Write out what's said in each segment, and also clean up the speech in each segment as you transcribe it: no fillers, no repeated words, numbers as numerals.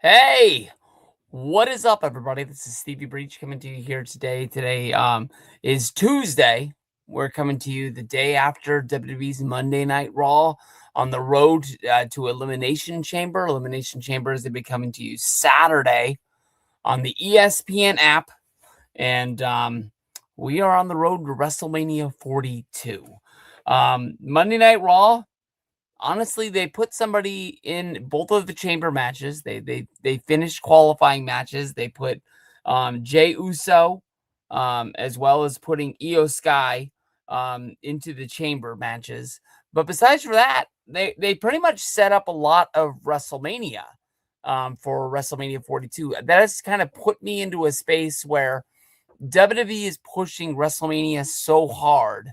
Hey, what is up, everybody? This is Stevie Breach coming to you here today. Today is Tuesday. We're coming to you the day after WWE's Monday Night Raw on the road to Elimination Chamber. Elimination Chamber is going to be coming to you Saturday on the ESPN app, and we are on the road to WrestleMania 42. Monday Night Raw. Honestly, they put somebody in both of the chamber matches. They finished qualifying matches. They put Jey Uso, as well as putting Io Sky into the chamber matches. But besides for that, they pretty much set up a lot of WrestleMania for WrestleMania 42. That has kind of put me into a space where WWE is pushing WrestleMania so hard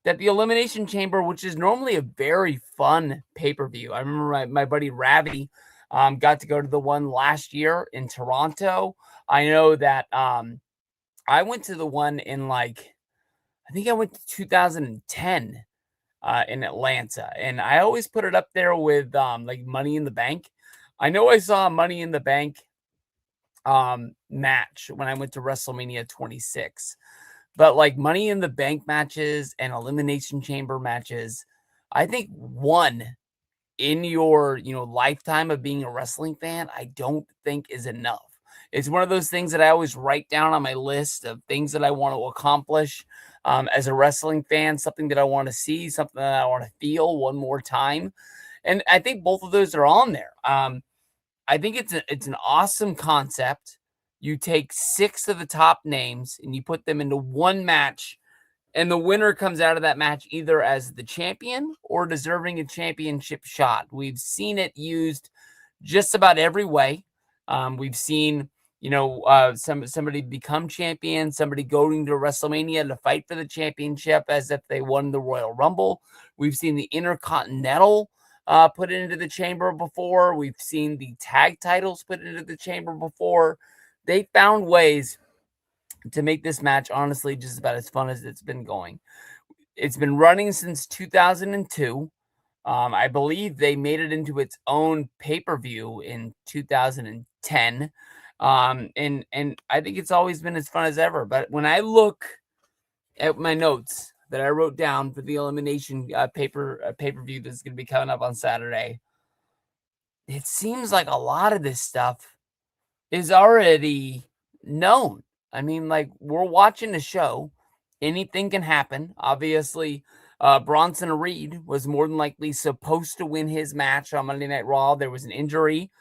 that the Elimination Chamber, which is normally a very fun pay-per-view. I remember my buddy Ravi got to go to the one last year in Toronto. I know that I went to the one in I think I went to 2010 in Atlanta, and I always put it up there with like Money in the Bank. I know I saw a Money in the Bank match when I went to WrestleMania 26. But like Money in the Bank matches and Elimination Chamber matches, I think one in your, lifetime of being a wrestling fan, I don't think is enough. It's one of those things that I always write down on my list of things that I want to accomplish as a wrestling fan, something that I want to see, something that I want to feel one more time. And I think both of those are on there. I think it's an awesome concept. You take 6 of the top names and you put them into one match, and the winner comes out of that match either as the champion or deserving a championship shot. We've seen it used just about every way. We've seen, somebody become champion, somebody going to WrestleMania to fight for the championship as if they won the Royal Rumble. We've seen the Intercontinental put into the chamber before. We've seen the tag titles put into the chamber before. They found ways to make this match, honestly, just about as fun as it's been going. It's been running since 2002. I believe they made it into its own pay-per-view in 2010. And I think it's always been as fun as ever. But when I look at my notes that I wrote down for the Elimination pay-per-view that's going to be coming up on Saturday, it seems like a lot of this stuff is already known. I mean, like, we're watching a show. Anything can happen. Obviously, Bronson Reed was more than likely supposed to win his match on Monday Night Raw. There was an injury.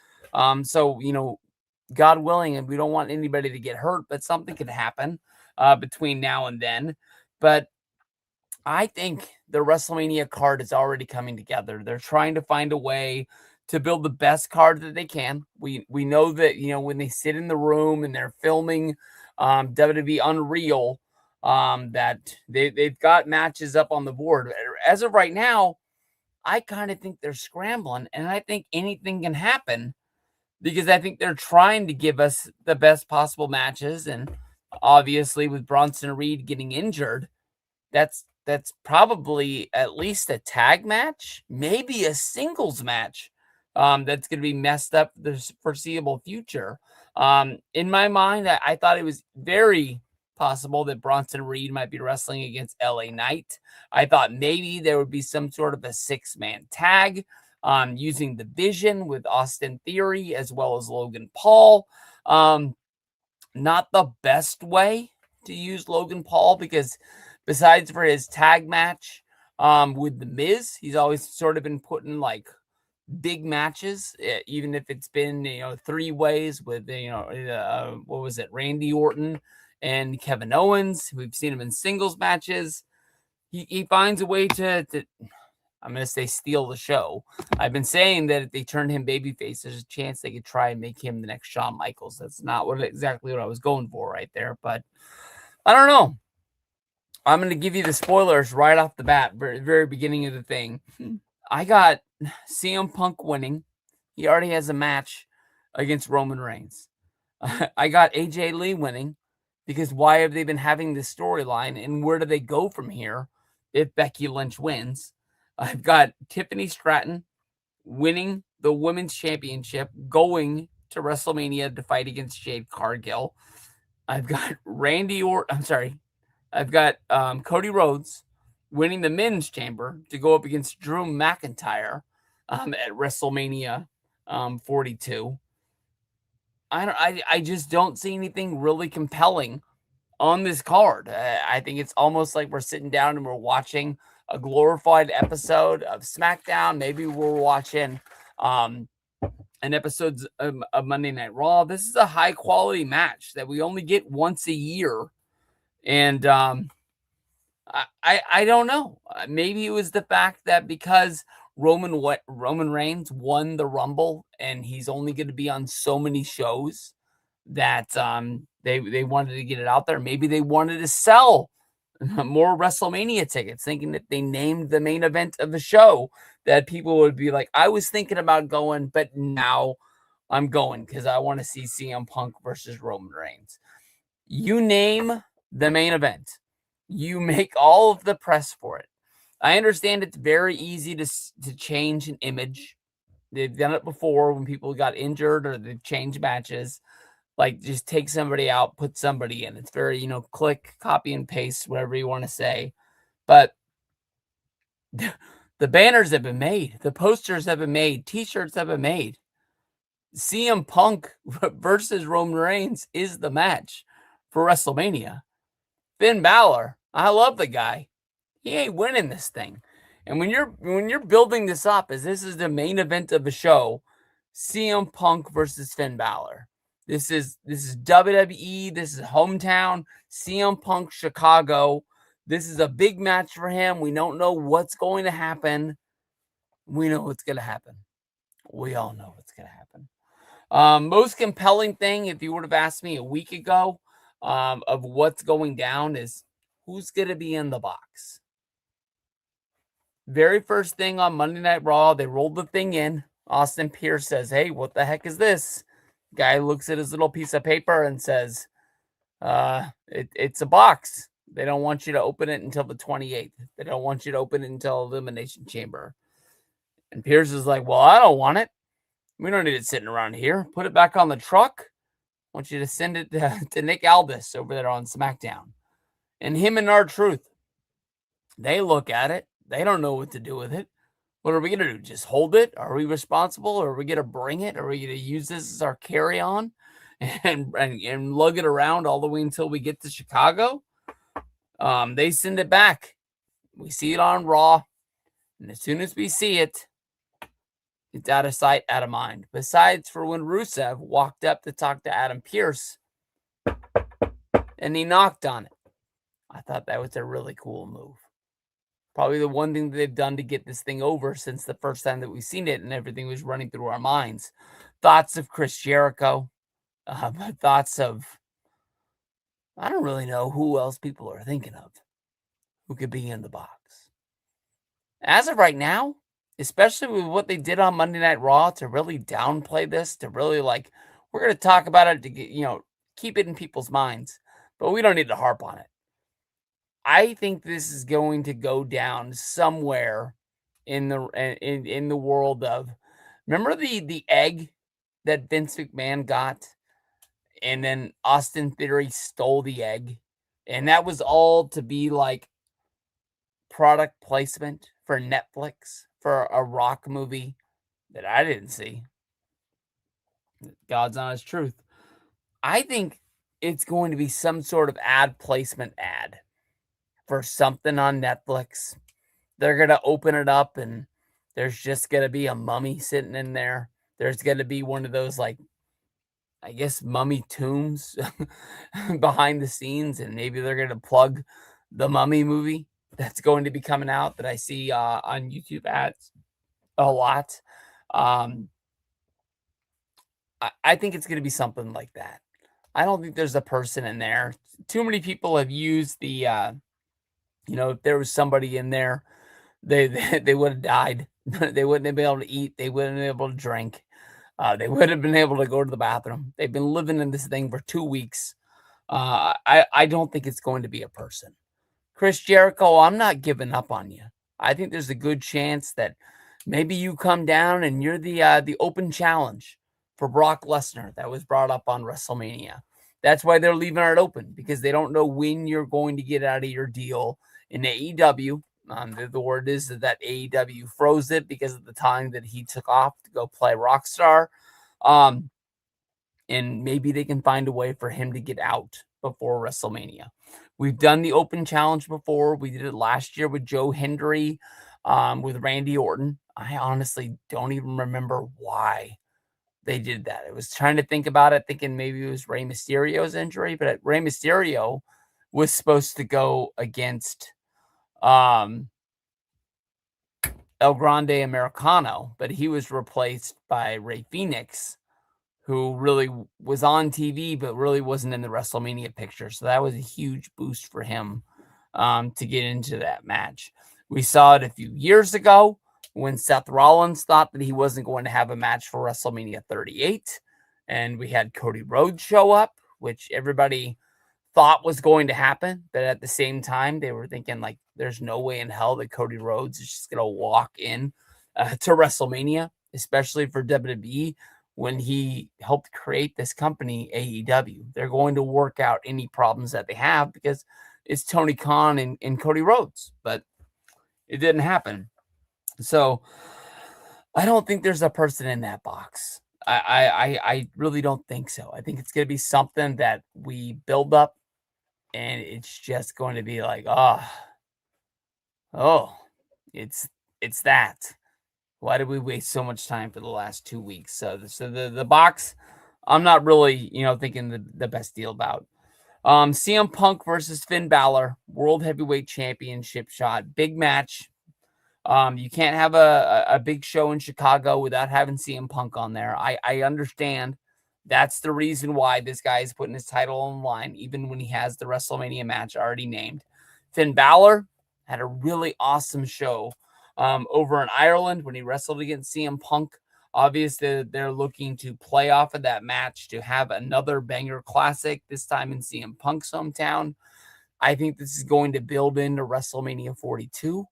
So, God willing, and we don't want anybody to get hurt, but something could happen between now and then. But I think the WrestleMania card is already coming together. They're trying to find a way to build the best card that they can. We know that, when they sit in the room and they're filming WWE Unreal, that they've got matches up on the board. As of right now, I kind of think they're scrambling, and I think anything can happen because I think they're trying to give us the best possible matches. And obviously, with Bronson Reed getting injured, that's probably at least a tag match, maybe a singles match. That's going to be messed up the foreseeable future. In my mind, I thought it was very possible that Bronson Reed might be wrestling against LA Knight. I thought maybe there would be some sort of a 6-man tag using the Vision with Austin Theory as well as Logan Paul. Not the best way to use Logan Paul because besides for his tag match with The Miz, he's always sort of been put in like big matches, even if it's been 3 ways with what was it, Randy Orton and Kevin Owens. We've seen him in singles matches. He finds a way to I'm going to say steal the show. I've been saying that if they turn him babyface, there's a chance they could try and make him the next Shawn Michaels. That's not exactly what I was going for right there, but I don't know. I'm going to give you the spoilers right off the bat, very beginning of the thing. I got CM Punk winning. He already has a match against Roman Reigns. I got AJ Lee winning because why have they been having this storyline and where do they go from here if Becky Lynch wins? I've got Tiffany Stratton winning the women's championship, going to WrestleMania to fight against Jade Cargill. I've got Cody Rhodes winning the men's chamber to go up against Drew McIntyre at WrestleMania 42. I just don't see anything really compelling on this card. I think it's almost like we're sitting down and we're watching a glorified episode of SmackDown. Maybe we're watching an episode of Monday Night Raw. This is a high quality match that we only get once a year. And I don't know. Maybe it was the fact that because Roman Reigns won the Rumble and he's only going to be on so many shows that they wanted to get it out there. Maybe they wanted to sell more WrestleMania tickets, thinking that they named the main event of the show, that people would be like, I was thinking about going, but now I'm going because I want to see CM Punk versus Roman Reigns. You name the main event, you make all of the press for it. I understand it's very easy to change an image. They've done it before when people got injured or they've changed matches. Like, just take somebody out, put somebody in. It's very, click, copy, and paste, whatever you want to say. But the banners have been made. The posters have been made. T-shirts have been made. CM Punk versus Roman Reigns is the match for WrestleMania. Finn Balor, I love the guy. He ain't winning this thing. And when you're building this up as this is the main event of the show, CM Punk versus Finn Balor. This is WWE. This is hometown. CM Punk, Chicago. This is a big match for him. We don't know what's going to happen. We know what's going to happen. We all know what's going to happen. Most compelling thing, if you would have asked me a week ago, of what's going down is who's going to be in the box. Very first thing on Monday Night Raw, they rolled the thing in. Austin Pierce says, hey, what the heck is this? Guy looks at his little piece of paper and says, it's a box. They don't want you to open it until the 28th. They don't want you to open it until Elimination Chamber. And Pierce is like, well, I don't want it. We don't need it sitting around here. Put it back on the truck. I want you to send it to Nick Aldis over there on SmackDown. And him and R-Truth, they look at it. They don't know what to do with it. What are we going to do? Just hold it? Are we responsible? Or are we going to bring it? Are we going to use this as our carry-on and lug it around all the way until we get to Chicago? They send it back. We see it on Raw. And as soon as we see it, it's out of sight, out of mind. Besides for when Rusev walked up to talk to Adam Pearce and he knocked on it. I thought that was a really cool move. Probably the one thing that they've done to get this thing over since the first time that we've seen it and everything was running through our minds. Thoughts of Chris Jericho. Thoughts of, I don't really know who else people are thinking of who could be in the box. As of right now, especially with what they did on Monday Night Raw to really downplay this, to really we're going to talk about it to get, keep it in people's minds, but we don't need to harp on it. I think this is going to go down somewhere in the world of, remember the egg that Vince McMahon got, and then Austin Theory stole the egg, and that was all to be product placement for Netflix for a Rock movie that I didn't see. God's honest truth. I think it's going to be some sort of ad placement ad for something on Netflix. They're going to open it up and there's just going to be a mummy sitting in there. There's going to be one of those, I guess, mummy tombs behind the scenes. And maybe they're going to plug the Mummy movie that's going to be coming out that I see on YouTube ads a lot. I think it's going to be something like that. I don't think there's a person in there. Too many people have used the, if there was somebody in there, they would have died. They wouldn't have been able to eat. They wouldn't have been able to drink. They wouldn't have been able to go to the bathroom. They've been living in this thing for 2 weeks. I don't think it's going to be a person. Chris Jericho, I'm not giving up on you. I think there's a good chance that maybe you come down and you're the open challenge for Brock Lesnar that was brought up on WrestleMania. That's why they're leaving it open, because they don't know when you're going to get out of your deal in AEW. The word is that AEW froze it because of the time that he took off to go play Rockstar. And maybe they can find a way for him to get out before WrestleMania. We've done the open challenge before. We did it last year with Joe Hendry, with Randy Orton. I honestly don't even remember why they did that. I was trying to think about it, thinking maybe it was Rey Mysterio's injury, but Rey Mysterio was supposed to go against El Grande Americano, but he was replaced by Rey Fenix, who really was on TV, but really wasn't in the WrestleMania picture. So that was a huge boost for him to get into that match. We saw it a few years ago when Seth Rollins thought that he wasn't going to have a match for WrestleMania 38. And we had Cody Rhodes show up, which everybody thought was going to happen. But at the same time, they were thinking, like, there's no way in hell that Cody Rhodes is just going to walk in to WrestleMania, especially for WWE, when he helped create this company, AEW. They're going to work out any problems that they have because it's Tony Khan and Cody Rhodes. But it didn't happen. So I don't think there's a person in that box. I really don't think so. I think it's going to be something that we build up, and it's just going to be like, it's that. Why did we waste so much time for the last 2 weeks? So the box, I'm not really, thinking the best deal about. CM Punk versus Finn Balor, World Heavyweight Championship shot, big match. You can't have a big show in Chicago without having CM Punk on there. I understand. That's the reason why this guy is putting his title on the line, even when he has the WrestleMania match already named. Finn Balor had a really awesome show over in Ireland when he wrestled against CM Punk. Obviously, they're looking to play off of that match to have another banger classic, this time in CM Punk's hometown. I think this is going to build into WrestleMania 42.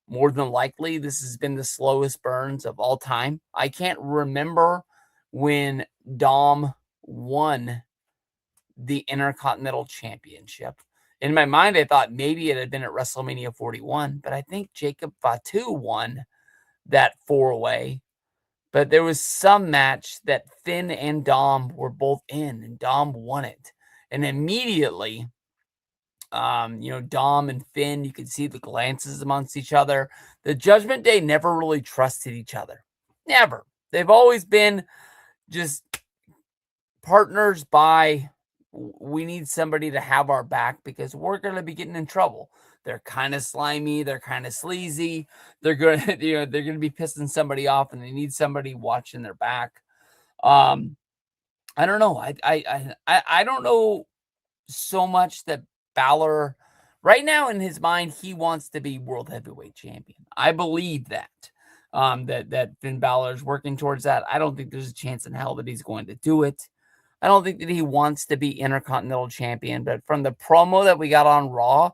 More than likely, this has been the slowest burns of all time. I can't remember when Dom won the Intercontinental Championship. In my mind, I thought maybe it had been at WrestleMania 41, but I think Jacob Fatu won that four-way. But there was some match that Finn and Dom were both in, and Dom won it. And immediately, Dom and Finn, you could see the glances amongst each other. The Judgment Day never really trusted each other. Never. They've always been just partners by, we need somebody to have our back because we're going to be getting in trouble. They're kind of slimy. They're kind of sleazy. They're going to, they're going to be pissing somebody off, and they need somebody watching their back. I don't know. I don't know so much that Balor, right now in his mind, he wants to be World Heavyweight Champion. I believe that. That Finn Balor is working towards that. I don't think there's a chance in hell that he's going to do it. I don't think that he wants to be Intercontinental Champion, but from the promo that we got on Raw,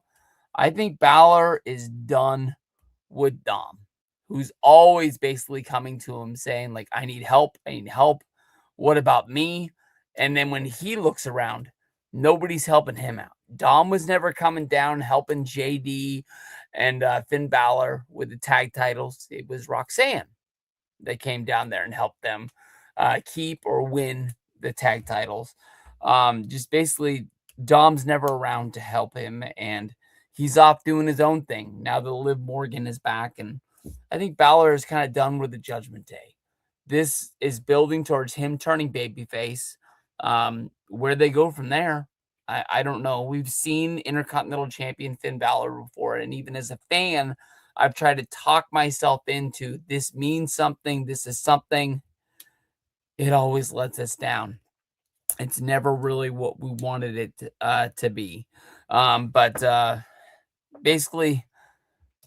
I think Balor is done with Dom, who's always basically coming to him saying, like, I need help. I need help. What about me? And then when he looks around, nobody's helping him out. Dom was never coming down helping JD and Finn Balor with the tag titles. It was Roxanne that came down there and helped them keep or win the tag titles. Just basically, Dom's never around to help him, and he's off doing his own thing now that Liv Morgan is back. And I think Balor is kind of done with the Judgment Day. This is building towards him turning babyface. Where they go from there, I don't know. We've seen Intercontinental Champion Finn Balor before, and even as a fan, I've tried to talk myself into this means something. This is something. It always lets us down. It's never really what we wanted it to be. But basically,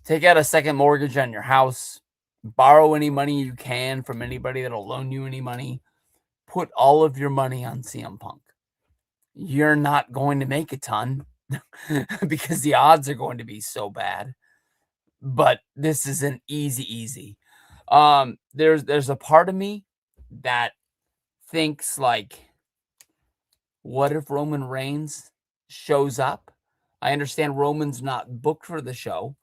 take out a second mortgage on your house, borrow any money you can from anybody that'll loan you any money, put all of your money on CM Punk. You're not going to make a ton because the odds are going to be so bad. But this is an easy. There's a part of me that thinks like, what if Roman Reigns shows up? I understand Roman's not booked for the show,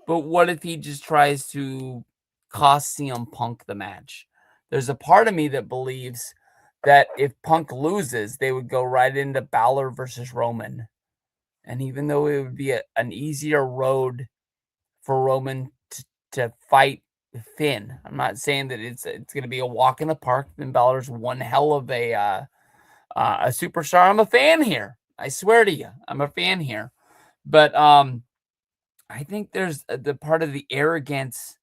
but what if he just tries to cost CM Punk the match? There's a part of me that believes that if Punk loses, they would go right into Balor versus Roman. And even though it would be an easier road for Roman to fight Finn, I'm not saying that it's going to be a walk in the park. Finn Balor's one hell of a superstar. I'm a fan here. I swear to you, I'm a fan here. But I think there's the part of the arrogance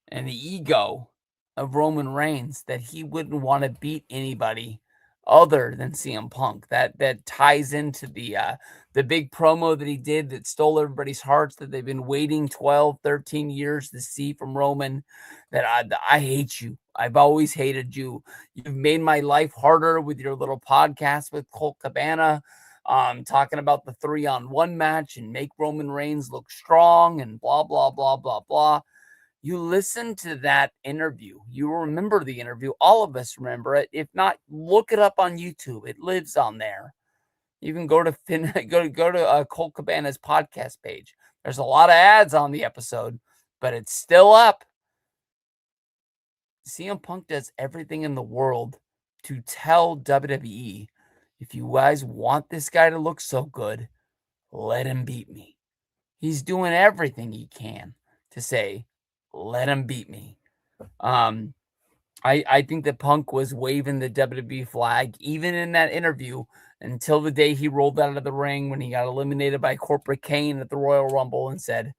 and the ego of Roman Reigns that he wouldn't want to beat anybody other than CM Punk. That ties into the big promo that he did that stole everybody's hearts that they've been waiting 12, 13 years to see from Roman. That I hate you. I've always hated you. You've made my life harder with your little podcast with Colt Cabana, talking about the 3-on-1 match and make Roman Reigns look strong and blah, blah, blah, blah, blah. You listen to that interview. You remember the interview. All of us remember it. If not, look it up on YouTube. It lives on there. You can go to Colt Cabana's podcast page. There's a lot of ads on the episode, but it's still up. CM Punk does everything in the world to tell WWE, if you guys want this guy to look so good, let him beat me. He's doing everything he can to say, let him beat me. I think that Punk was waving the WWE flag even in that interview until the day he rolled out of the ring when he got eliminated by Corporate Kane at the Royal Rumble and said,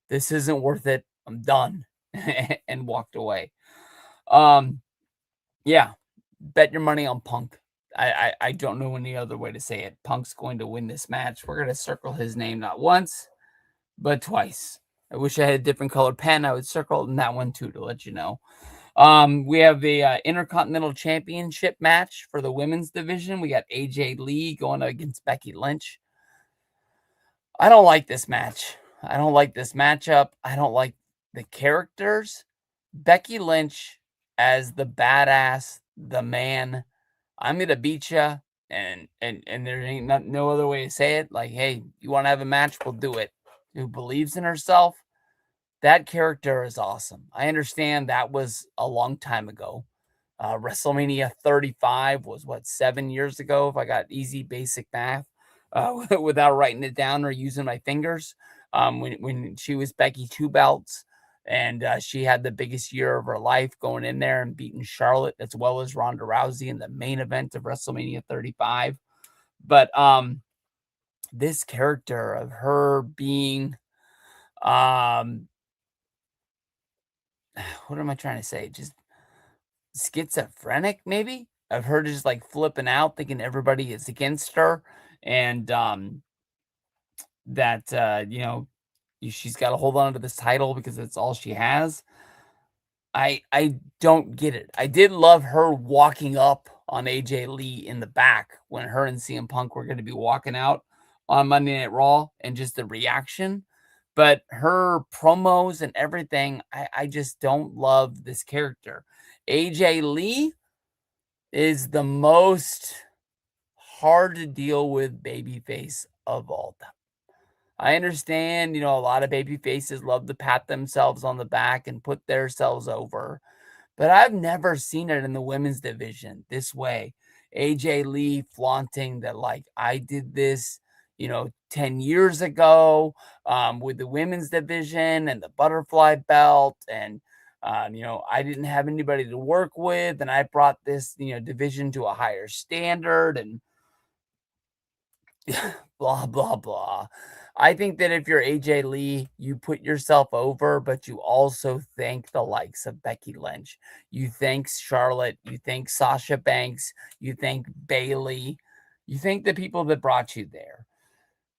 "This isn't worth it. I'm done," and walked away. Yeah, bet your money on Punk. I don't know any other way to say it. Punk's going to win this match. We're going to circle his name not once, but twice. I wish I had a different colored pen. I would circle in that one too to let you know. We have a Intercontinental Championship match for the women's division. We got AJ Lee going against Becky Lynch. I don't like this match. I don't like this matchup. I don't like the characters. Becky Lynch as the badass, the man. I'm gonna beat you, and there ain't no other way to say it. Like, hey, you want to have a match? We'll do it. Who believes in herself? That character is awesome. I understand that was a long time ago. WrestleMania 35 was 7 years ago, if I got easy basic math, without writing it down or using my fingers. When she was Becky Two Belts, and she had the biggest year of her life going in there and beating Charlotte as well as Ronda Rousey in the main event of WrestleMania 35. But this character of her being what am I trying to say? Just schizophrenic, maybe, of her just like flipping out, thinking everybody is against her, and that she's got to hold on to this title because it's all she has. I don't get it. I did love her walking up on AJ Lee in the back when her and CM Punk were going to be walking out on Monday Night Raw, and just the reaction. But her promos and everything, I just don't love this character. AJ Lee is the most hard to deal with babyface of all time. I understand, a lot of baby faces love to pat themselves on the back and put themselves over, but I've never seen it in the women's division this way. AJ Lee flaunting that, like, I did this, 10 years ago with the women's division and the butterfly belt. And, I didn't have anybody to work with. And I brought this, division to a higher standard and blah, blah, blah. I think that if you're AJ Lee, you put yourself over, but you also thank the likes of Becky Lynch. You thank Charlotte. You thank Sasha Banks. You thank Bayley. You thank the people that brought you there.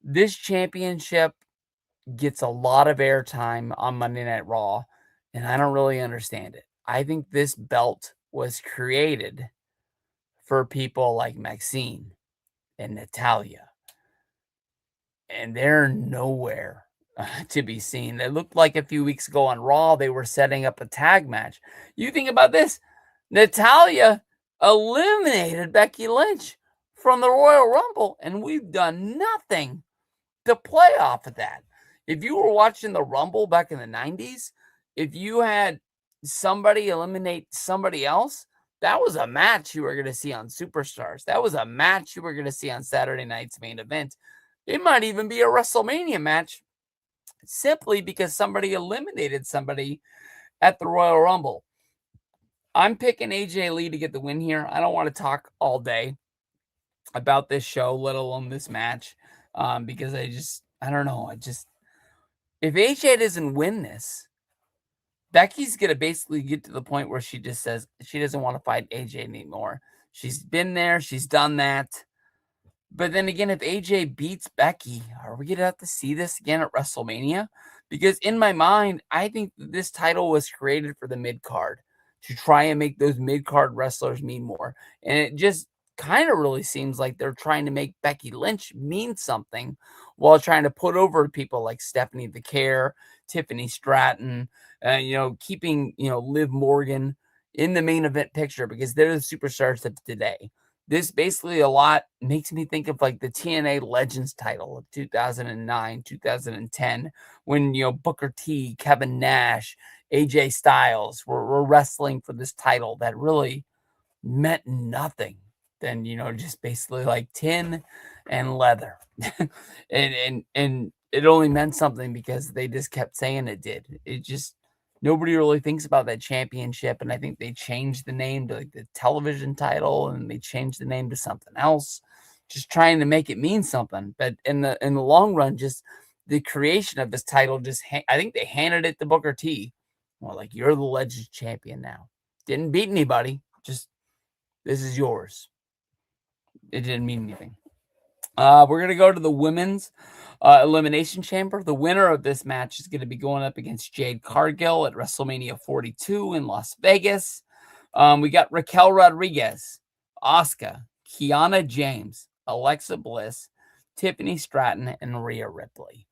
This championship gets a lot of airtime on Monday Night Raw, and I don't really understand it. I think this belt was created for people like Maxine and Natalia, and they're nowhere to be seen. It looked like a few weeks ago on Raw, they were setting up a tag match. You think about this, Natalia eliminated Becky Lynch from the Royal Rumble, and we've done nothing to play off of that. If you were watching the Rumble back in the 90s, if you had somebody eliminate somebody else, that was a match you were going to see on Superstars. That was a match you were going to see on Saturday night's main event. It might even be a WrestleMania match simply because somebody eliminated somebody at the Royal Rumble. I'm picking AJ Lee to get the win here. I don't want to talk all day about this show, let alone this match, because I don't know. If AJ doesn't win this, Becky's going to basically get to the point where she just says she doesn't want to fight AJ anymore. She's been there. She's done that. But then again, if AJ beats Becky, are we going to have to see this again at WrestleMania? Because in my mind, I think this title was created for the mid-card to try and make those mid-card wrestlers mean more. And it just kind of really seems like they're trying to make Becky Lynch mean something while trying to put over people like Stephanie DeCare, Tiffany Stratton, keeping, Liv Morgan in the main event picture because they're the superstars of today. This basically a lot makes me think of like the TNA Legends title of 2009, 2010, when, Booker T, Kevin Nash, AJ Styles were wrestling for this title that really meant nothing than, just basically like tin and leather. and it only meant something because they just kept saying it did. It just, nobody really thinks about that championship. And I think they changed the name to like the television title and they changed the name to something else, just trying to make it mean something. But in the long run, just the creation of this title, I think they handed it to Booker T. Well, like, you're the Legends champion now. Didn't beat anybody. Just, this is yours. It didn't mean anything. We're going to go to the women's Elimination Chamber. The winner of this match is going to be going up against Jade Cargill at WrestleMania 42 in Las Vegas. We got Raquel Rodriguez, Asuka, Kiana James, Alexa Bliss, Tiffany Stratton, and Rhea Ripley.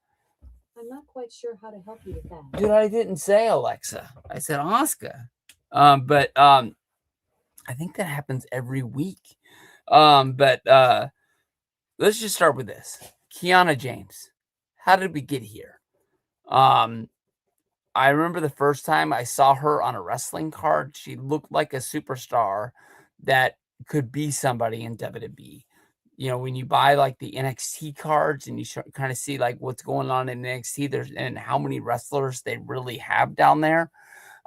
I'm not quite sure how to help you with that. Dude, I didn't say Alexa. I said Asuka. But I think that happens every week. But let's just start with this. Kiana James. How did we get here? I remember the first time I saw her on a wrestling card, she looked like a superstar that could be somebody in WWE. When you buy like the NXT cards and you kind of see like what's going on in NXT and how many wrestlers they really have down there.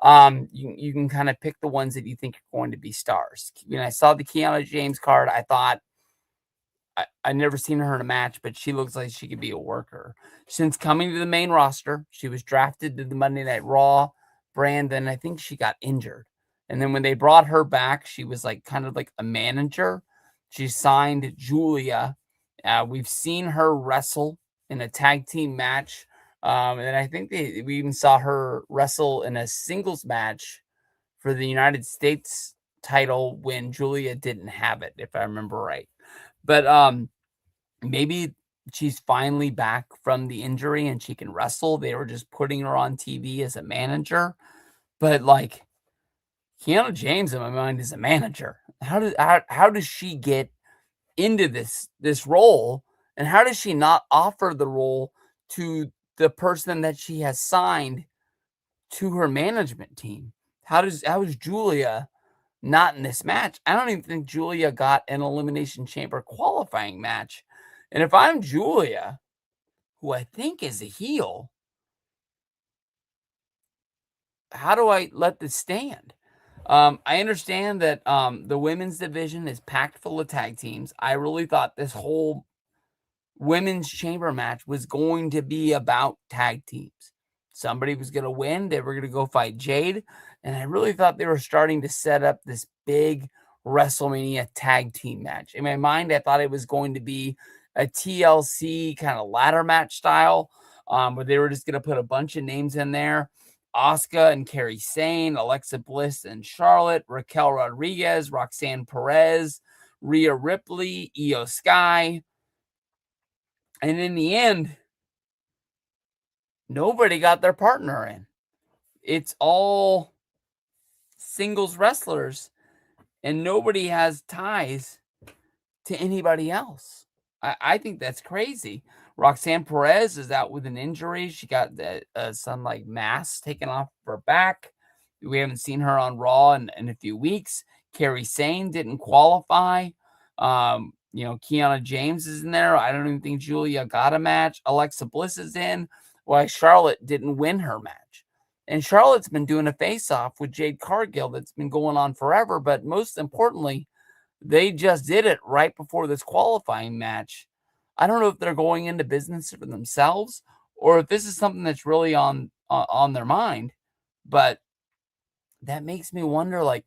You can kind of pick the ones that you think are going to be stars. When I saw the Kiana James card, I thought, I never seen her in a match, but she looks like she could be a worker. Since coming to the main roster, she was drafted to the Monday Night Raw brand, and I think she got injured. And then when they brought her back, she was like kind of like a manager. She signed Julia. We've seen her wrestle in a tag team match. And I think we even saw her wrestle in a singles match for the United States title when Julia didn't have it, if I remember right. But maybe she's finally back from the injury and she can wrestle. They were just putting her on TV as a manager. But like, Kiana James in my mind is a manager. How does she get into this role? And how does she not offer the role to the person that she has signed to her management team? How is Julia not in this match? I don't even think Julia got an Elimination Chamber qualifying match. And if I'm Julia, who I think is a heel, how do I let this stand? I understand that the women's division is packed full of tag teams. I really thought this whole women's chamber match was going to be about tag teams. Somebody was going to win. They were going to go fight Jade. And I really thought they were starting to set up this big WrestleMania tag team match. In my mind, I thought it was going to be a TLC kind of ladder match style, where they were just going to put a bunch of names in there. Asuka and Kairi Sane, Alexa Bliss and Charlotte, Raquel Rodriguez, Roxanne Perez, Rhea Ripley, Io Sky. And in the end, nobody got their partner in. It's all singles wrestlers. and nobody has ties to anybody else. I think that's crazy. Roxanne Perez is out with an injury. She got some like mass taken off her back. We haven't seen her on Raw in a few weeks. Carrie Sane didn't qualify. Kiana James is in there. I don't even think Julia got a match. Alexa Bliss is in. Why Charlotte didn't win her match. And Charlotte's been doing a face-off with Jade Cargill that's been going on forever. But most importantly, they just did it right before this qualifying match. I don't know if they're going into business for themselves or if this is something that's really on their mind. But that makes me wonder, like,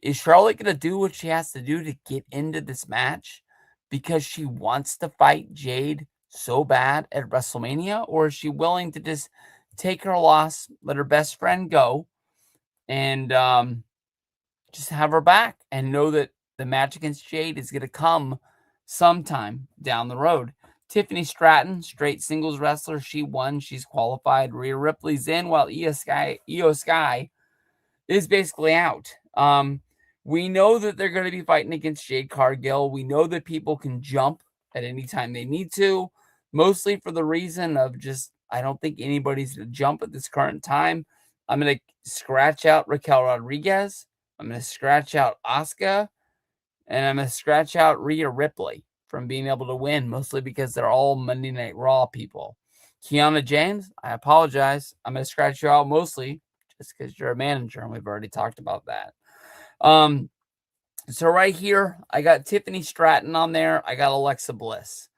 is Charlotte going to do what she has to do to get into this match because she wants to fight Jade so bad at WrestleMania? Or is she willing to just take her loss, let her best friend go, and just have her back and know that the match against Jade is going to come sometime down the road? Tiffany Stratton, straight singles wrestler. She won. She's qualified. Rhea Ripley's in while Io Sky is basically out. We know that they're going to be fighting against Jade Cargill. We know that people can jump at any time they need to, mostly for the reason of just, I don't think anybody's going to jump at this current time. I'm going to scratch out Raquel Rodriguez. I'm going to scratch out Asuka. And I'm going to scratch out Rhea Ripley from being able to win, mostly because they're all Monday Night Raw people. Kiana James, I apologize. I'm going to scratch you out mostly just because you're a manager, and we've already talked about that. So right here, I got Tiffany Stratton on there. I got Alexa Bliss.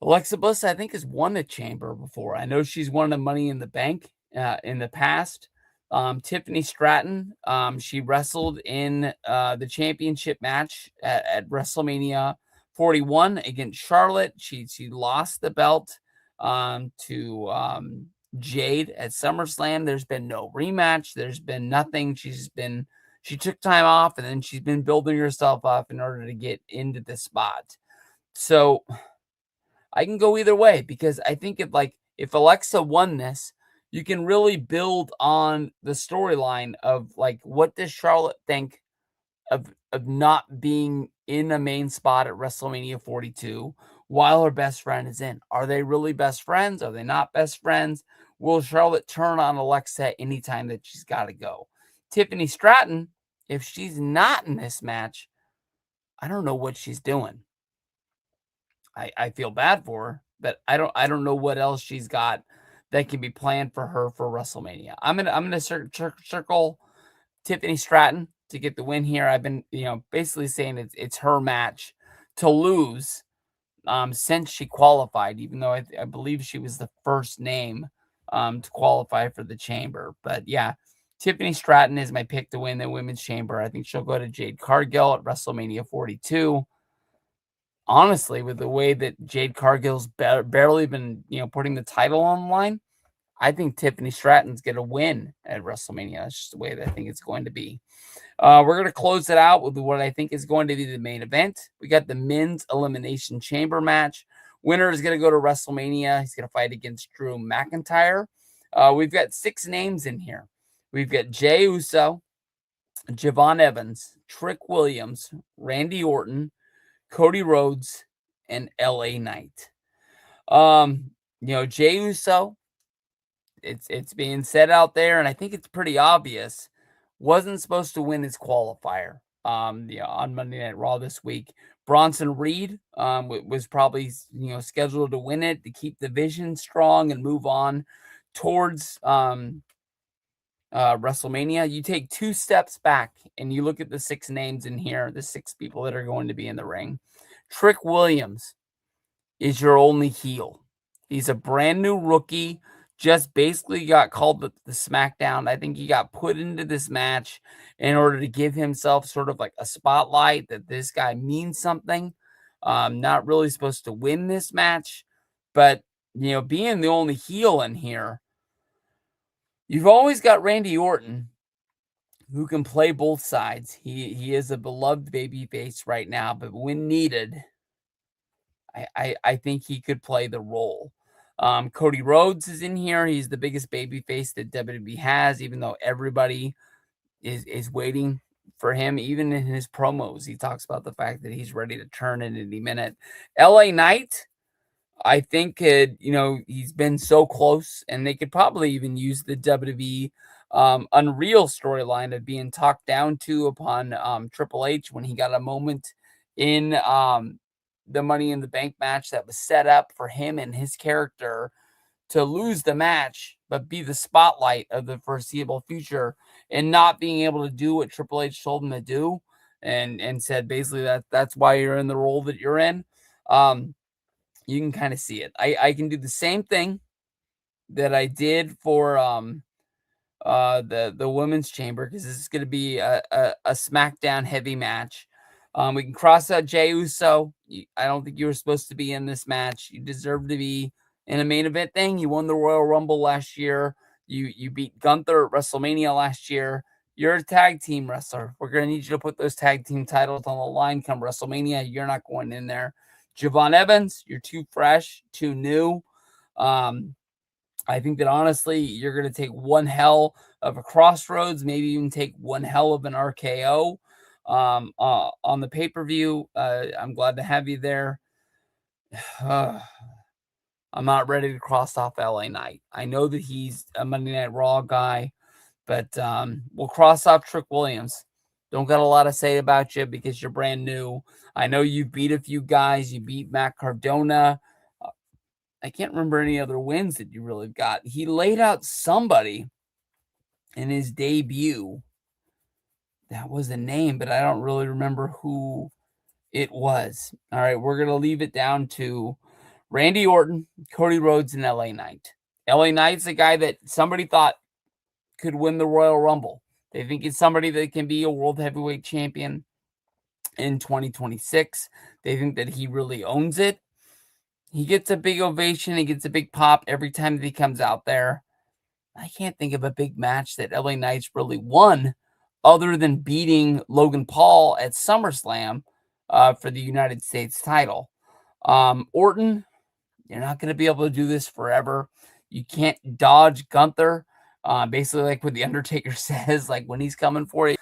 Alexa Bliss, I think, has won a chamber before. I know she's won the Money in the Bank in the past. Tiffany Stratton, she wrestled in the championship match at WrestleMania 41 against Charlotte. She lost the belt to Jade at SummerSlam. There's been no rematch. There's been nothing. She took time off, and then she's been building herself up in order to get into the spot. So I can go either way because I think if Alexa won this, you can really build on the storyline of like, what does Charlotte think of not being in a main spot at WrestleMania 42 while her best friend is in? Are they really best friends? Are they not best friends? Will Charlotte turn on Alexa anytime that she's got to go? Tiffany Stratton, if she's not in this match, I don't know what she's doing. I feel bad for her, but I don't know what else she's got that can be planned for her for WrestleMania. I'm gonna circle Tiffany Stratton to get the win here. I've been basically saying it's her match to lose since she qualified, even though I believe she was the first name to qualify for the chamber. But yeah, Tiffany Stratton is my pick to win the women's chamber. I think she'll go to Jade Cargill at WrestleMania 42. Honestly, with the way that Jade Cargill's barely been, putting the title on the line, I think Tiffany Stratton's going to win at WrestleMania. That's just the way that I think it's going to be. We're going to close it out with what I think is going to be the main event. We got the men's elimination chamber match. Winner is going to go to WrestleMania. He's going to fight against Drew McIntyre. We've got 6 names in here. We've got Jey Uso, Javon Evans, Trick Williams, Randy Orton, Cody Rhodes, and LA Knight. Jey Uso, it's being said out there, and I think it's pretty obvious, wasn't supposed to win his qualifier on Monday Night Raw this week. Bronson Reed was probably scheduled to win it to keep the vision strong and move on towards WrestleMania. You take 2 steps back and you look at the 6 names in here, the 6 people that are going to be in the ring. Trick Williams is your only heel. He's a brand new rookie, just basically got called the SmackDown. I think he got put into this match in order to give himself sort of like a spotlight that this guy means something. Not really supposed to win this match, but being the only heel in here, you've always got Randy Orton, who can play both sides. He is a beloved babyface right now, but when needed, I think he could play the role. Cody Rhodes is in here. He's the biggest babyface that WWE has, even though everybody is waiting for him. Even in his promos, he talks about the fact that he's ready to turn in any minute. LA Knight, I think he's been so close, and they could probably even use the WWE Unreal storyline of being talked down to upon Triple H when he got a moment in the Money in the Bank match that was set up for him and his character to lose the match, but be the spotlight of the foreseeable future, and not being able to do what Triple H told him to do, and said basically that's why you're in the role that you're in. You can kind of see it. I can do the same thing that I did for the women's chamber, because this is going to be a SmackDown heavy match. We can cross out Jey Uso. I don't think you were supposed to be in this match. You deserve to be in a main event thing. You won the Royal Rumble last year. You beat Gunther at WrestleMania last year. You're a tag team wrestler. We're going to need you to put those tag team titles on the line come WrestleMania. You're not going in there. Javon Evans, you're too fresh, too new. I think that honestly, you're going to take one hell of a crossroads, maybe even take one hell of an RKO on the pay-per-view. I'm glad to have you there. I'm not ready to cross off LA Knight. I know that he's a Monday Night Raw guy, but we'll cross off Trick Williams. Don't got a lot to say about you because you're brand new. I know you beat a few guys. You beat Matt Cardona. I can't remember any other wins that you really got. He laid out somebody in his debut. That was a name, but I don't really remember who it was. All right, we're going to leave it down to Randy Orton, Cody Rhodes, and LA Knight. LA Knight's a guy that somebody thought could win the Royal Rumble. They think it's somebody that can be a world heavyweight champion in 2026. They think that he really owns it. He gets a big ovation. He gets a big pop every time that he comes out there. I can't think of a big match that LA Knight's really won other than beating Logan Paul at SummerSlam for the United States title. Orton, you're not going to be able to do this forever. You can't dodge Gunther. Basically, like what The Undertaker says, like when he's coming for you.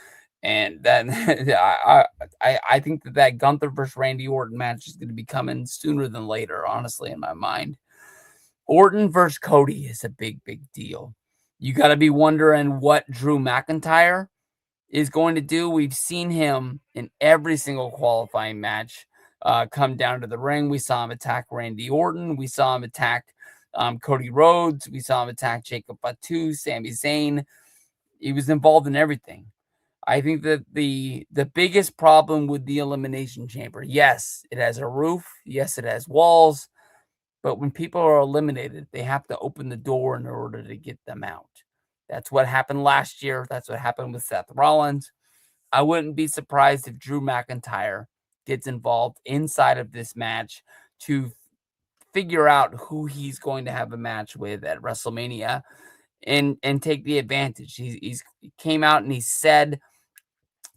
And then I think that Gunther versus Randy Orton match is going to be coming sooner than later, honestly, in my mind. Orton versus Cody is a big, big deal. You got to be wondering what Drew McIntyre is going to do. We've seen him in every single qualifying match come down to the ring. We saw him attack Randy Orton. We saw him attack Cody Rhodes. We saw him attack Jacob Fatu, Sami Zayn. He was involved in everything. I think that the biggest problem with the Elimination Chamber, yes, it has a roof. Yes, it has walls. But when people are eliminated, they have to open the door in order to get them out. That's what happened last year. That's what happened with Seth Rollins. I wouldn't be surprised if Drew McIntyre gets involved inside of this match to figure out who he's going to have a match with at WrestleMania and take the advantage. He came out and he said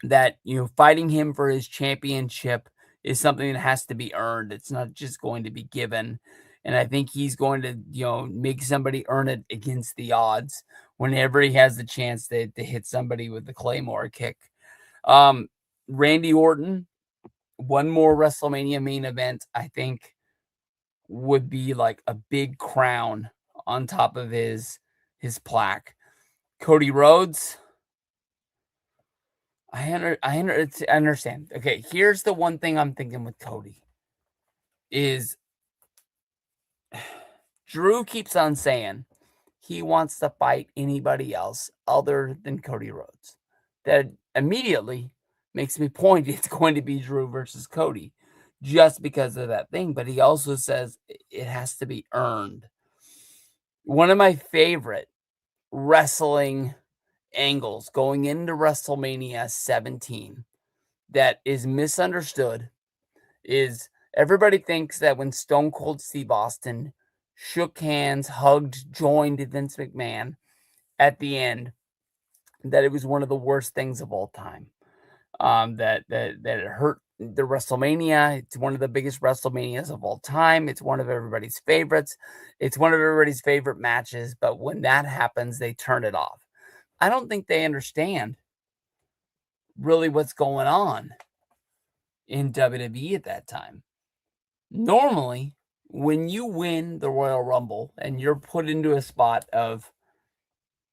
that, fighting him for his championship is something that has to be earned. It's not just going to be given. And I think he's going to, make somebody earn it against the odds whenever he has the chance to hit somebody with the Claymore kick. Randy Orton, one more WrestleMania main event, I think would be like a big crown on top of his plaque. Cody Rhodes, I understand. Okay, here's the one thing I'm thinking with Cody is Drew keeps on saying he wants to fight anybody else other than Cody Rhodes. That immediately makes me point it's going to be Drew versus Cody just because of that thing. But he also says it has to be earned. One of my favorite wrestling angles going into WrestleMania 17 that is misunderstood is everybody thinks that when Stone Cold Steve Austin shook hands, hugged, joined Vince McMahon at the end, that it was one of the worst things of all time. That it hurt the WrestleMania. It's one of the biggest WrestleManias of all time. It's one of everybody's favorites. It's one of everybody's favorite matches. But when that happens, they turn it off. I don't think they understand really what's going on in WWE at that time. Normally, when you win the Royal Rumble and you're put into a spot of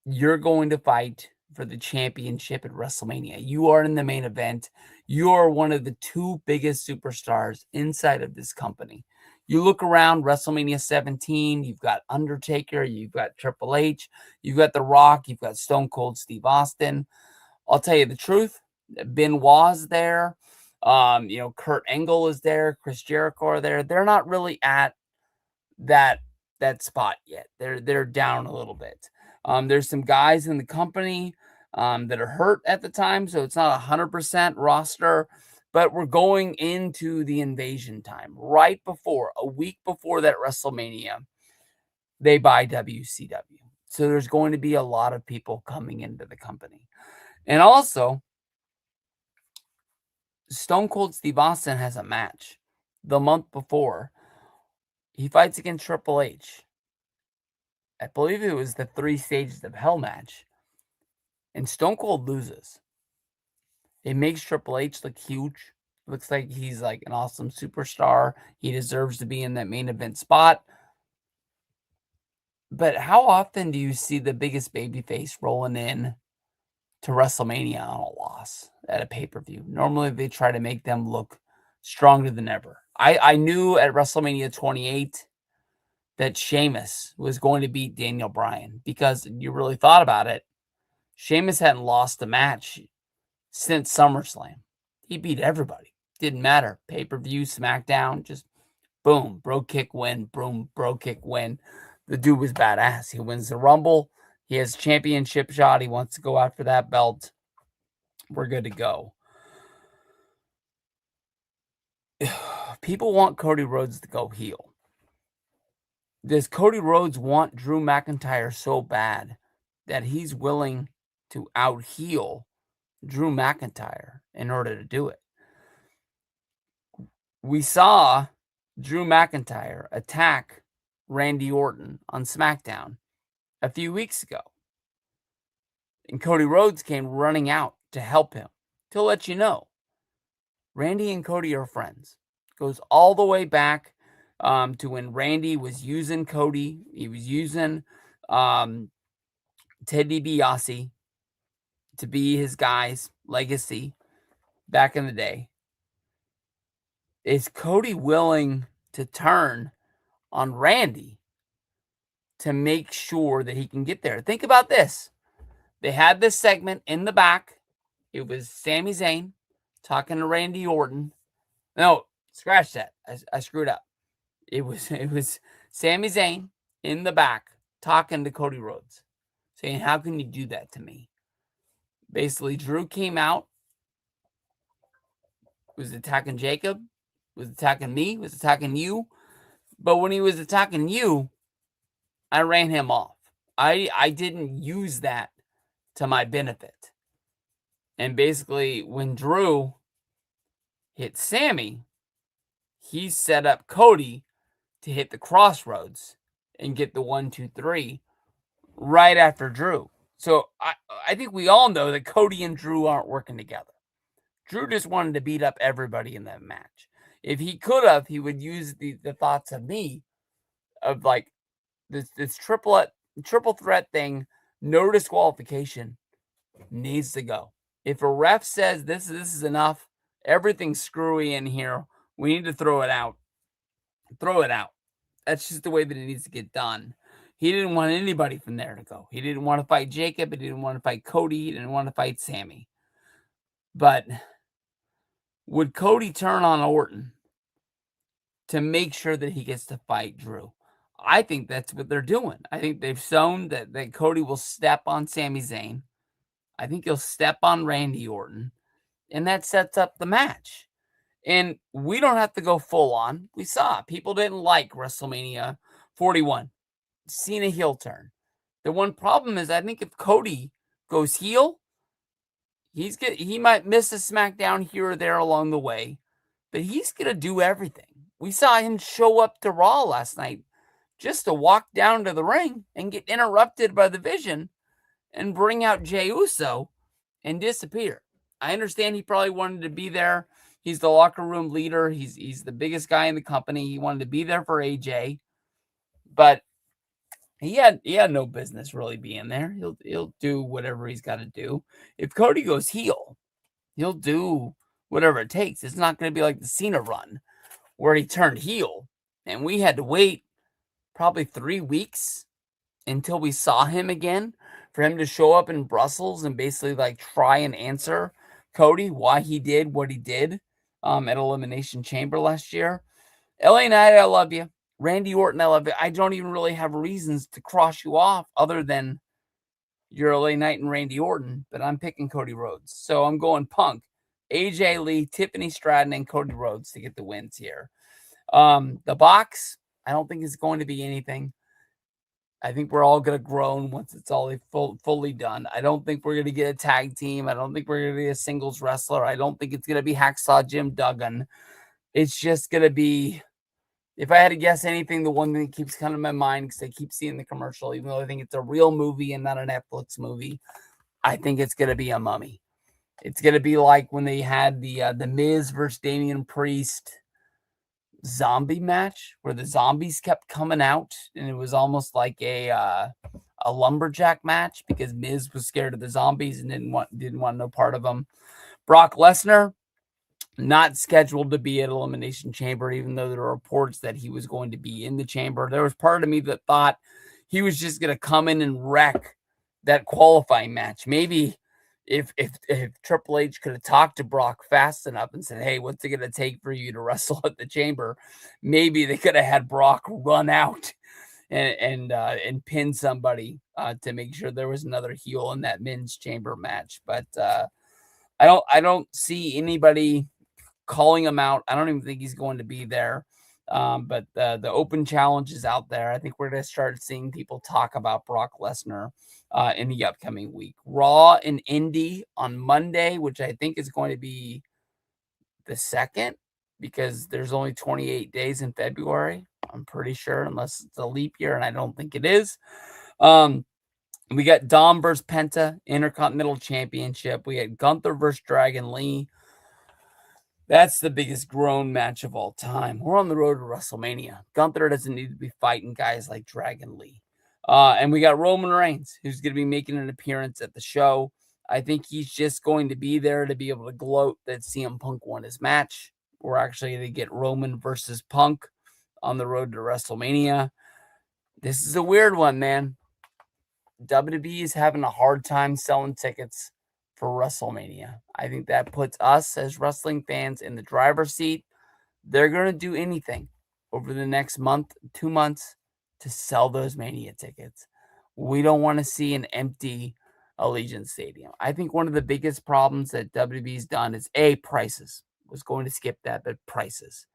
you're going to fight for the championship at WrestleMania, you are in the main event, you are one of the two biggest superstars inside of this company. You look around WrestleMania 17, you've got Undertaker, you've got Triple H, you've got The Rock, you've got Stone Cold Steve Austin. I'll tell you the truth, Benoit's there. Kurt Angle is there, Chris Jericho are there. They're not really at that spot yet. They're down a little bit. There's some guys in the company that are hurt at the time, so it's not 100% roster. But we're going into the invasion time, right before, a week before that WrestleMania, they buy WCW. So there's going to be a lot of people coming into the company. And also, Stone Cold Steve Austin has a match the month before. He fights against Triple H. I believe it was the 3 Stages of Hell match. And Stone Cold loses. It makes Triple H look huge. Looks like he's like an awesome superstar. He deserves to be in that main event spot. But how often do you see the biggest babyface rolling in to WrestleMania on a loss at a pay-per-view? Normally they try to make them look stronger than ever. I knew at WrestleMania 28 that Sheamus was going to beat Daniel Bryan, because you really thought about it. Sheamus hadn't lost a match since SummerSlam. He beat everybody. Didn't matter. Pay-per-view, SmackDown, just boom, bro kick win, boom, bro kick win. The dude was badass. He wins the Rumble. He has a championship shot. He wants to go after that belt. We're good to go. People want Cody Rhodes to go heel. Does Cody Rhodes want Drew McIntyre so bad that he's willing to out-heel Drew McIntyre in order to do it? We saw Drew McIntyre attack Randy Orton on SmackDown a few weeks ago. And Cody Rhodes came running out to help him. To let you know, Randy and Cody are friends. Goes all the way back to when Randy was using Cody. He was using Ted DiBiase to be his guy's legacy back in the day. Is Cody willing to turn on Randy to make sure that he can get there? Think about this. They had this segment in the back. It was Sami Zayn talking to Randy Orton. No, scratch that. I screwed up. It was Sami Zayn in the back talking to Cody Rhodes, saying, "How can you do that to me?" Basically, Drew came out, was attacking Jacob, was attacking me, was attacking you. But when he was attacking you, I ran him off. I didn't use that to my benefit. And basically, when Drew hit Sammy, he set up Cody to hit the crossroads and get the 1, 2, 3 right after Drew. So I think we all know that Cody and Drew aren't working together. Drew just wanted to beat up everybody in that match. If he could have, he would use the thoughts of me of like this triple threat thing, no disqualification needs to go. If a ref says this is enough, everything's screwy in here, we need to throw it out. Throw it out. That's just the way that it needs to get done. He didn't want anybody from there to go. He didn't want to fight Jacob. He didn't want to fight Cody. He didn't want to fight Sammy. But would Cody turn on Orton to make sure that he gets to fight Drew? I think that's what they're doing. I think they've shown that Cody will step on Sami Zayn. I think he'll step on Randy Orton. And that sets up the match. And we don't have to go full on. We saw people didn't like WrestleMania 41. Cena heel turn. The one problem is I think if Cody goes heel, he might miss a SmackDown here or there along the way, but he's going to do everything. We saw him show up to Raw last night just to walk down to the ring and get interrupted by the Vision and bring out Jey Uso and disappear. I understand he probably wanted to be there. He's the locker room leader. He's the biggest guy in the company. He wanted to be there for AJ, but he had no business really being there. He'll do whatever he's got to do. If Cody goes heel, he'll do whatever it takes. It's not going to be like the Cena run where he turned heel and we had to wait probably 3 weeks until we saw him again for him to show up in Brussels and basically like try and answer Cody why he did what he did at Elimination Chamber last year. LA Knight, I love you. Randy Orton, I love you. I don't even really have reasons to cross you off other than you're LA Knight and Randy Orton, but I'm picking Cody Rhodes. So I'm going Punk, AJ Lee, Tiffany Stratton, and Cody Rhodes to get the wins here. The box, I don't think is going to be anything. I think we're all going to groan once it's all fully done. I don't think we're going to get a tag team. I don't think we're going to get a singles wrestler. I don't think it's going to be Hacksaw Jim Duggan. It's just going to be, if I had to guess anything, the one thing that keeps coming to my mind, because I keep seeing the commercial, even though I think it's a real movie and not a Netflix movie, I think it's going to be a mummy. It's going to be like when they had the Miz versus Damian Priest zombie match where the zombies kept coming out and it was almost like a lumberjack match because Miz was scared of the zombies and didn't want no part of them. Brock Lesnar, not scheduled to be at Elimination Chamber, even though there were reports that he was going to be in the chamber. There was part of me that thought he was just going to come in and wreck that qualifying match. Maybe if Triple H could have talked to Brock fast enough and said, hey, what's it going to take for you to wrestle at the chamber? Maybe they could have had Brock run out and pin somebody to make sure there was another heel in that men's chamber match. But I don't see anybody calling him out. I don't even think he's going to be there. But the open challenge is out there. I think we're going to start seeing people talk about Brock Lesnar in the upcoming week. Raw and Indy on Monday, which I think is going to be the 2nd because there's only 28 days in February. I'm pretty sure, unless it's a leap year, and I don't think it is. We got Dom versus Penta, Intercontinental Championship. We had Gunther versus Dragon Lee. That's the biggest grown match of all time. We're on the road to WrestleMania. Gunther doesn't need to be fighting guys like Dragon Lee. And we got Roman Reigns, who's going to be making an appearance at the show. I think he's just going to be there to be able to gloat that CM Punk won his match. We're actually going to get Roman versus Punk on the road to WrestleMania. This is a weird one, man. WWE is having a hard time selling tickets for WrestleMania. I think that puts us as wrestling fans in the driver's seat. They're going to do anything over the next month, 2 months to sell those Mania tickets. We don't want to see an empty Allegiant Stadium. I think one of the biggest problems that WWE's done is prices. Was going to skip that, but prices.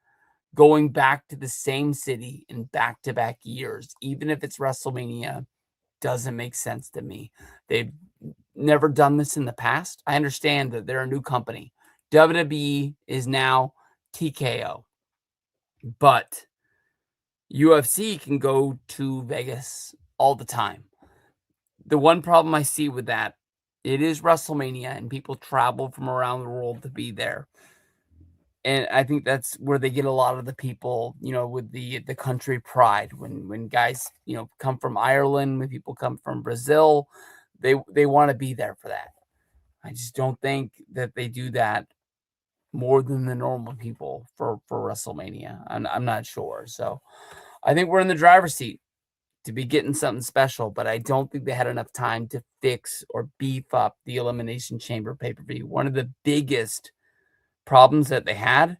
Going back to the same city in back-to-back years, even if it's WrestleMania, doesn't make sense to me. They've never done this in the past. I understand that they're a new company. WWE is now TKO. But UFC can go to Vegas all the time. The one problem I see with that, it is WrestleMania and people travel from around the world to be there. And I think that's where they get a lot of the people, with the country pride. When guys, come from Ireland, when people come from Brazil, they want to be there for that. I just don't think that they do that more than the normal people for WrestleMania. I'm not sure. So I think we're in the driver's seat to be getting something special, but I don't think they had enough time to fix or beef up the Elimination Chamber pay-per-view. One of the biggest problems that they had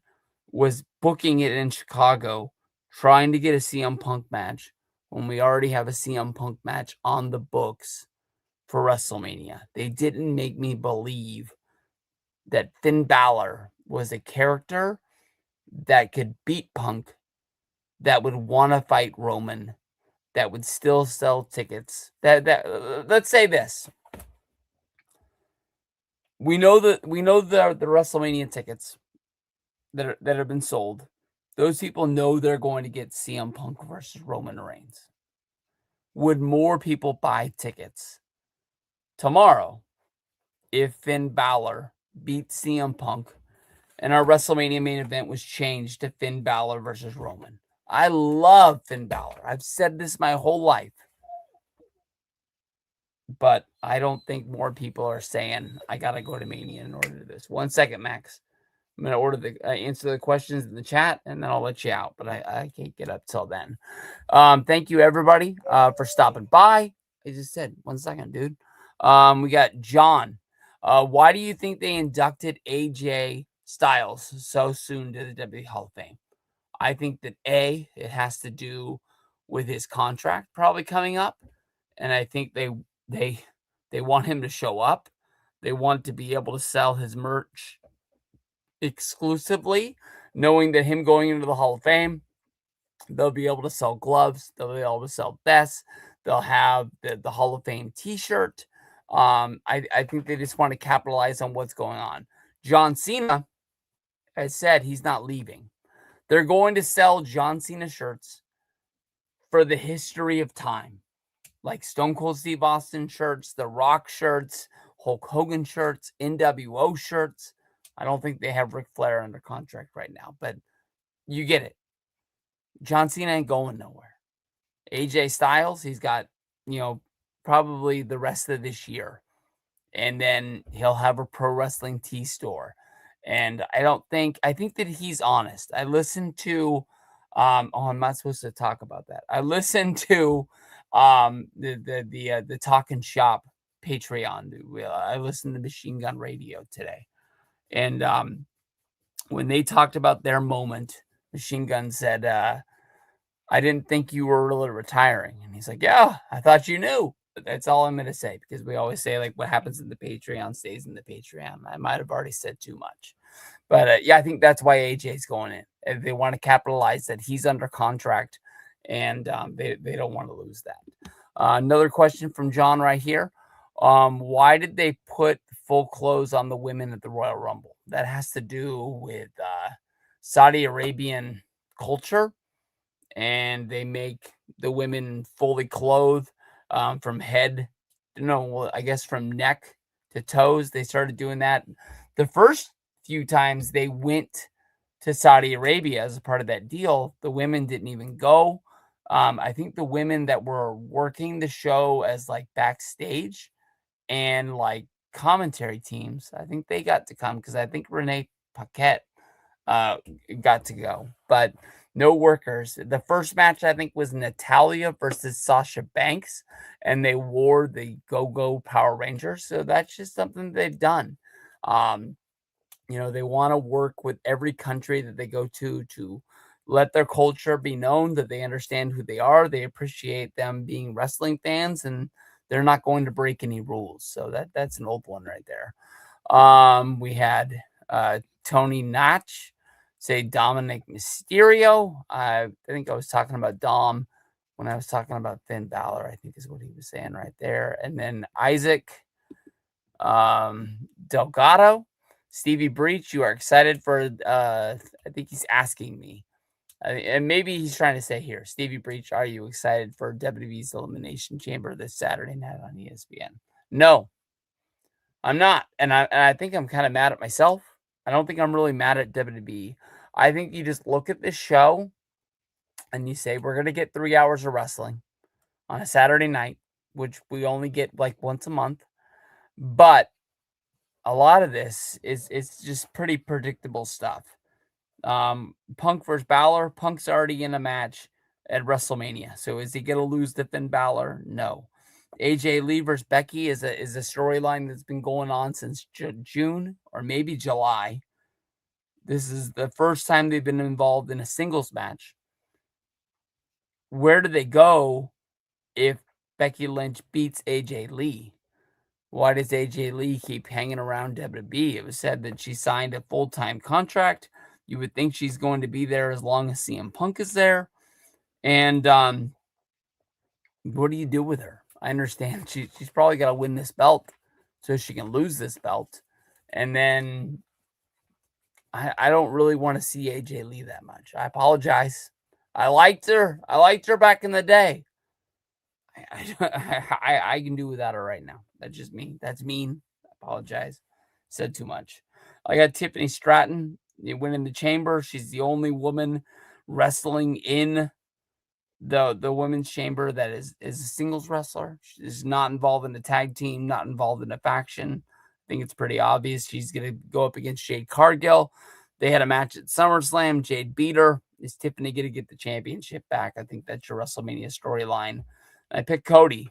was booking it in Chicago, trying to get a CM Punk match when we already have a CM Punk match on the books for WrestleMania. They didn't make me believe that Finn Balor was a character that could beat Punk, that would want to fight Roman, that would still sell tickets. Let's say this. We know the WrestleMania tickets that have been sold. Those people know they're going to get CM Punk versus Roman Reigns. Would more people buy tickets tomorrow if Finn Balor beat CM Punk, and our WrestleMania main event was changed to Finn Balor versus Roman. I love Finn Balor. I've said this my whole life. But I don't think more people are saying I gotta go to Mania in order to do this. 1 second, Max. I'm gonna answer the questions in the chat, and then I'll let you out. But I can't get up till then. Thank you everybody for stopping by. I just said 1 second, dude. We got John. Why do you think they inducted AJ Styles so soon to the WWE Hall of Fame? I think that it has to do with his contract probably coming up, and I think they they want him to show up. They want to be able to sell his merch exclusively, knowing that him going into the Hall of Fame, they'll be able to sell gloves, they'll be able to sell vests, they'll have the Hall of Fame T-shirt. I think they just want to capitalize on what's going on. John Cena has said he's not leaving. They're going to sell John Cena shirts for the history of time, like Stone Cold Steve Austin shirts, The Rock shirts, Hulk Hogan shirts, NWO shirts. I don't think they have Ric Flair under contract right now, but you get it. John Cena ain't going nowhere. AJ Styles, he's got, probably the rest of this year. And then he'll have a pro wrestling tee store. And I think that he's honest. I listened to, I'm not supposed to talk about that. I listened to the Talking Shop Patreon. I listened to Machine Gun Radio today. And when they talked about their moment, Machine Gun said, I didn't think you were really retiring. And he's like, yeah, I thought you knew. But that's all I'm going to say, because we always say, like, what happens in the Patreon stays in the Patreon. I might have already said too much. But, yeah, I think that's why AJ's going in. They want to capitalize that he's under contract, and they don't want to lose that. Another question from John right here. Why did they put full clothes on the women at the Royal Rumble? That has to do with Saudi Arabian culture, and they make the women fully clothed from head, I guess from neck to toes. They started doing that the first few times they went to Saudi Arabia as a part of that deal. The women didn't even go. I think the women that were working the show as like backstage and like commentary teams, I think they got to come, because I think Renee Paquette got to go, but no workers. The first match, I think, was Natalya versus Sasha Banks, and they wore the Go-Go Power Rangers. So that's just something they've done. They want to work with every country that they go to let their culture be known, that they understand who they are. They appreciate them being wrestling fans, and they're not going to break any rules. So that's an old one right there. We had Tony Notch say Dominic Mysterio. I think I was talking about Dom when I was talking about Finn Balor, I think is what he was saying right there. And then Isaac Delgado, Stevie Breach, you are excited for, I think he's asking me. And maybe he's trying to say here, Stevie Breach, are you excited for WWE's Elimination Chamber this Saturday night on ESPN? No, I'm not. And I think I'm kind of mad at myself. I don't think I'm really mad at WWE. I think you just look at this show and you say, we're going to get 3 hours of wrestling on a Saturday night, which we only get like once a month. But a lot of this it's just pretty predictable stuff. Punk versus Balor. Punk's already in a match at WrestleMania. So is he going to lose to Finn Balor? No. AJ Lee versus Becky is a storyline that's been going on since June or maybe July. This is the first time they've been involved in a singles match. Where do they go if Becky Lynch beats AJ Lee? Why does AJ Lee keep hanging around WWE? It was said that she signed a full-time contract. You would think she's going to be there as long as CM Punk is there. And what do you do with her? I understand she's probably got to win this belt so she can lose this belt. And then I don't really want to see AJ Lee that much. I apologize. I liked her. I liked her back in the day. I can do without her right now. That's just me. That's mean. I apologize. Said too much. I got Tiffany Stratton winning the chamber. She's the only woman wrestling in the women's chamber that is a singles wrestler. She's not involved in a tag team, not involved in a faction. I think it's pretty obvious she's going to go up against Jade Cargill. They had a match at SummerSlam. Jade beat her. Is Tiffany going to get the championship back? I think that's your WrestleMania storyline. I picked Cody,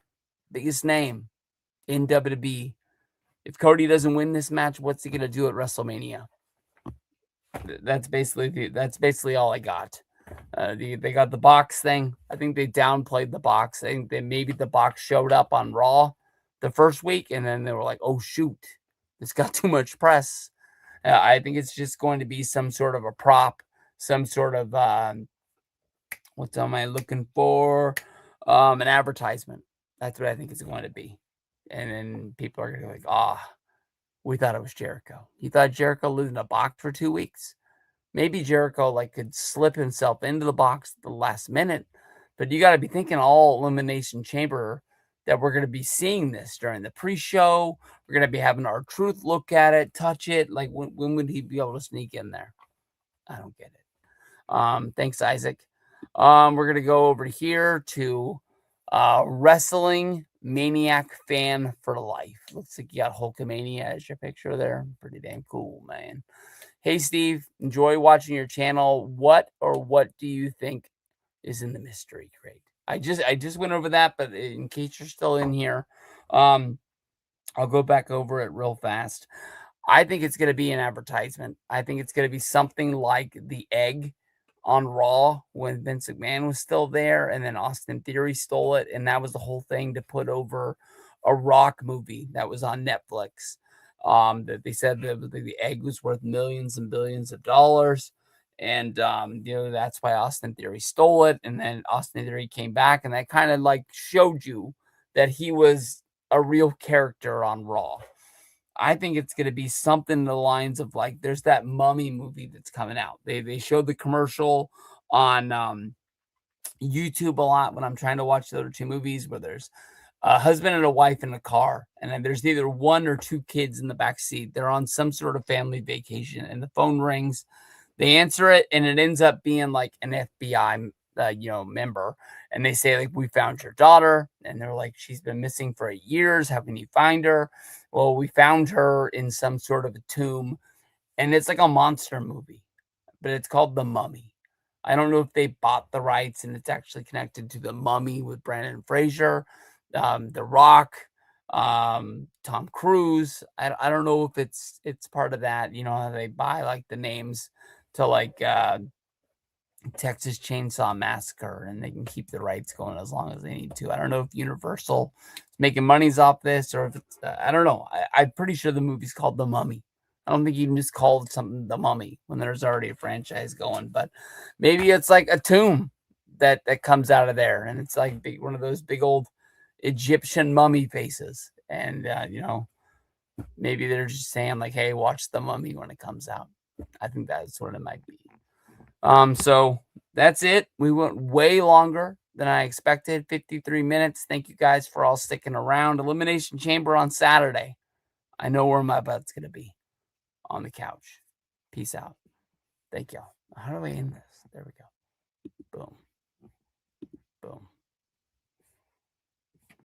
biggest name in WWE. If Cody doesn't win this match, what's he going to do at WrestleMania? That's basically all I got. They got the box thing. I think they downplayed the box. I think maybe the box showed up on Raw the first week, and then they were like, "Oh shoot, this got too much press." I think it's just going to be some sort of a prop, some sort of what am I looking for? An advertisement. That's what I think it's going to be. And then people are going to be like, we thought it was Jericho. You thought Jericho lived in a box for 2 weeks? Maybe Jericho could slip himself into the box at the last minute, but you got to be thinking all Elimination Chamber that we're going to be seeing this during the pre-show. We're going to be having our truth look at it, touch it. Like when would he be able to sneak in there? I don't get it. Thanks, Isaac. We're going to go over here to Wrestling Maniac Fan for Life. Looks like you got Hulkamania as your picture there. Pretty damn cool, man. Hey, Steve, enjoy watching your channel. What do you think is in the mystery crate? I just went over that, but in case you're still in here, I'll go back over it real fast. I think it's going to be an advertisement. I think it's going to be something like the egg on Raw when Vince McMahon was still there, and then Austin Theory stole it, and that was the whole thing to put over a Rock movie that was on Netflix. That they said that the egg was worth millions and billions of dollars, and that's why Austin Theory stole it. And then Austin Theory came back, and that kind of showed you that he was a real character on Raw. I think it's going to be something in the lines of there's that Mummy movie that's coming out. They showed the commercial on YouTube a lot when I'm trying to watch the other two movies where there's a husband and a wife in a car, and then there's either one or two kids in the back seat. They're on some sort of family vacation, and the phone rings. They answer it, and it ends up being an FBI, member, and they say we found your daughter, and they're like, she's been missing for years. How can you find her? Well, we found her in some sort of a tomb, and it's like a monster movie, but it's called The Mummy. I don't know if they bought the rights and it's actually connected to The Mummy with Brandon Fraser, The Rock, Tom Cruise. I don't know if it's part of that. You know how they buy the names to Texas Chainsaw Massacre, and they can keep the rights going as long as they need to. I don't know if Universal is making monies off this or if it's, I don't know. I'm pretty sure the movie's called The Mummy. I don't think you can just call something The Mummy when there's already a franchise going, but maybe it's like a tomb that comes out of there, and it's one of those big old Egyptian mummy faces. And, maybe they're just saying hey, watch The Mummy when it comes out. I think that's what it might be. So that's it. We went way longer than I expected, 53 minutes. Thank you guys for all sticking around. Elimination Chamber on Saturday. I know where my butt's going to be, on the couch. Peace out. Thank y'all. How do I end this? There we go. Boom.